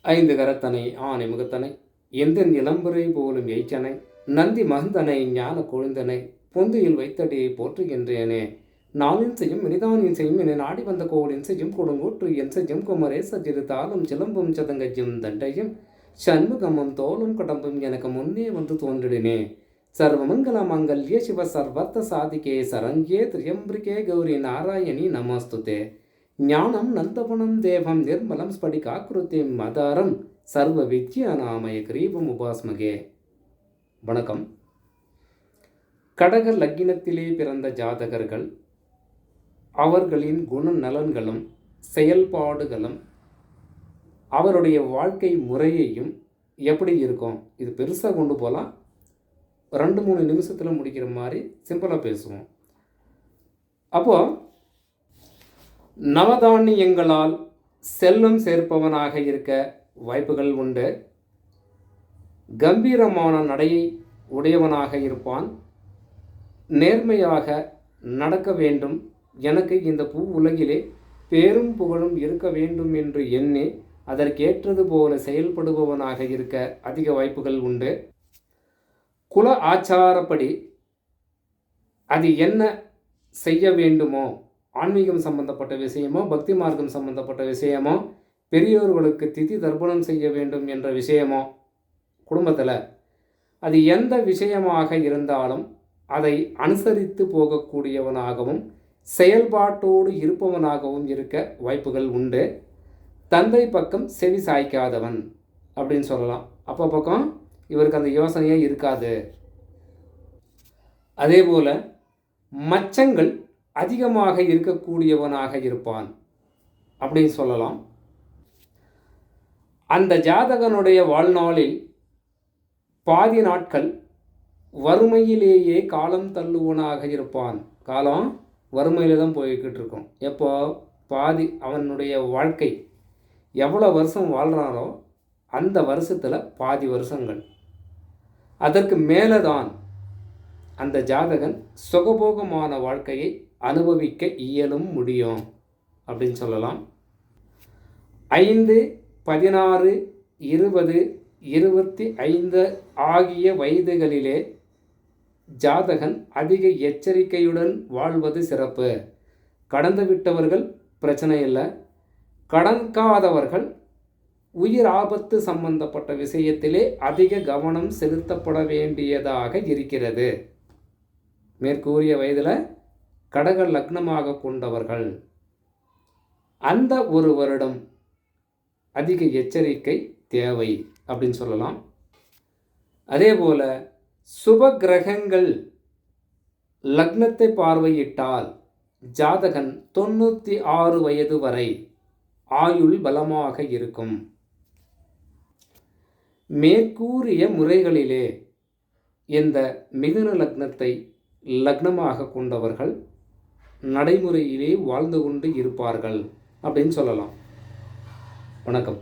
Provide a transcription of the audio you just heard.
ஐந்து கரத்தனை ஆனை முகத்தனை எந்த நிலம்புரை போலும் எய்ச்சனை நந்தி மகந்தனை ஞான கொழுந்தனை பொந்தியில் வைத்தடி போற்றுகின்றேனே. நாளின் செய்யும் இனிதானின் செய்யும் என நாடி வந்த கோளின் செய்யும் கொடுங்கூற்று என் செய்யும் குமரேச சிறுதாலும் சிலம்பும் சதங்கஜும் தண்டையும் சண்முகமும் தோளும் கடம்பும் எனக்கு முன்னே வந்து தோன்றினே. சர்வமங்கல மங்கல்ய சிவ சர்வத்த சாதிகே சரண்யே திரியம்பிரிகே கௌரி நாராயணி நமஸ்துதே. ஞானம் நந்தவனம் தேவம் நிர்மலம் ஸ்படிகாக்கிருத்தி மதாரம் சர்வ வித்யாநாமய கிரீபம் உபாஸ்மகே. வணக்கம். கடக லக்கினத்திலே பிறந்த ஜாதகர்கள் அவர்களின் குணநலன்களும் செயல்பாடுகளும் அவருடைய வாழ்க்கை முறையையும் எப்படி இருக்கும், இது பெருசாக கொண்டு போகலாம். 2-3 நிமிஷத்தில் முடிக்கிற மாதிரி சிம்பிளாக பேசுவோம். அப்போது நவதானியங்களால் செல்வம் சேர்ப்பவனாக இருக்க வாய்ப்புகள் உண்டு. கம்பீரமான நடையை உடையவனாக இருப்பான். நேர்மையாக நடக்க வேண்டும், எனக்கு இந்த பூ உலகிலே பேரும் புகழும் இருக்க வேண்டும் என்று எண்ணி அதற்கேற்றது போல செயல்படுபவனாக இருக்க அதிக வாய்ப்புகள் உண்டு. குல ஆச்சாரப்படி அது என்ன செய்ய வேண்டுமோ, ஆன்மீகம் சம்பந்தப்பட்ட விஷயமோ பக்தி மார்க்கம் சம்பந்தப்பட்ட விஷயமோ பெரியோர்களுக்கு திதி தர்ப்பணம் செய்ய வேண்டும் என்ற விஷயமோ குடும்பத்தில் அது எந்த விஷயமாக இருந்தாலும் அதை அனுசரித்து போகக்கூடியவனாகவும் செயல்பாட்டோடு இருப்பவனாகவும் இருக்க வாய்ப்புகள் உண்டு. தந்தை பக்கம் செவி சாய்க்காதவன் அப்படின்னு சொல்லலாம். அப்போ பக்கம் இவருக்கு அந்த யோசனையே இருக்காது. அதே போல் மச்சங்கள் அதிகமாக இருக்கக்கூடியவனாக இருப்பான் அப்படின்னு சொல்லலாம். அந்த ஜாதகனுடைய வாழ்நாளில் பாதி நாட்கள் வறுமையிலேயே காலம் தள்ளுவனாக இருப்பான். காலம் வறுமையில் தான் போய்கிட்டு இருக்கும். எப்போ பாதி அவனுடைய வாழ்க்கை எவ்வளோ வருஷம் வாழ்கிறாரோ அந்த வருஷத்தில் பாதி வருஷங்கள், அதற்கு மேலே தான் அந்த ஜாதகன் சுகபோகமான வாழ்க்கையை அனுபவிக்க இயலும் முடியும் அப்படின்னு சொல்லலாம். 5, 16, 20, 25 ஆகிய வயதுகளிலே ஜாதகன் அதிக எச்சரிக்கையுடன் வாழ்வது சிறப்பு. கடந்து விட்டவர்கள் பிரச்சனை இல்லை, கடக்காதவர்கள் உயிர் ஆபத்து சம்பந்தப்பட்ட விஷயத்திலே அதிக கவனம் செலுத்தப்பட வேண்டியதாக இருக்கிறது. மேற்கூறிய வயதில் கடக லக்னமாக கொண்டவர்கள் அந்த ஒரு வருடம் அதிக எச்சரிக்கை தேவை அப்படின்னு சொல்லலாம். அதே போல் சுப கிரகங்கள் லக்னத்தை பார்வையிட்டால் ஜாதகன் 96 வயது வரை ஆயுள் பலமாக இருக்கும். மேற்கூறிய முறைகளிலே இந்த மிதுன லக்னத்தை லக்னமாக கொண்டவர்கள் நடைமுறையிலே வாழ்ந்து கொண்டு இருப்பார்கள் அப்படின்னு சொல்லலாம். வணக்கம்.